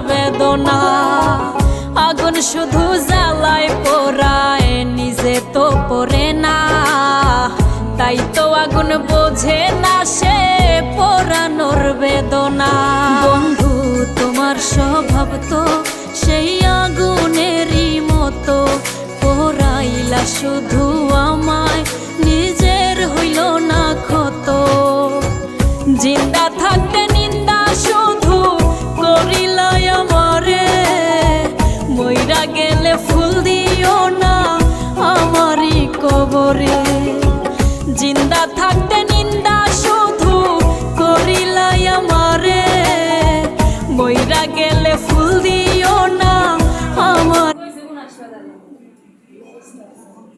বেদনা। আগুন শুধু জ্বালায় পোড়ায়, নিজে তো পড়ে না, তাই তো আগুন বোঝে না সে পোড়ানোর বেদনা। বন্ধু তোমার স্বভাব তো সেই আগুনেরই মতো, পোড়াইলা শুধু আমায়, নিজের হইল না ক্ষত। জিন্দা থাকতে নিন্দা শুধু করিলাই আমারে, মইরা গেলে ফুল দিও না আমারই কবরে। জিন্দা থাকতে নিন্দা শুধু করিলাই আমারে, মইরা গেলে ফুল দিও না আমার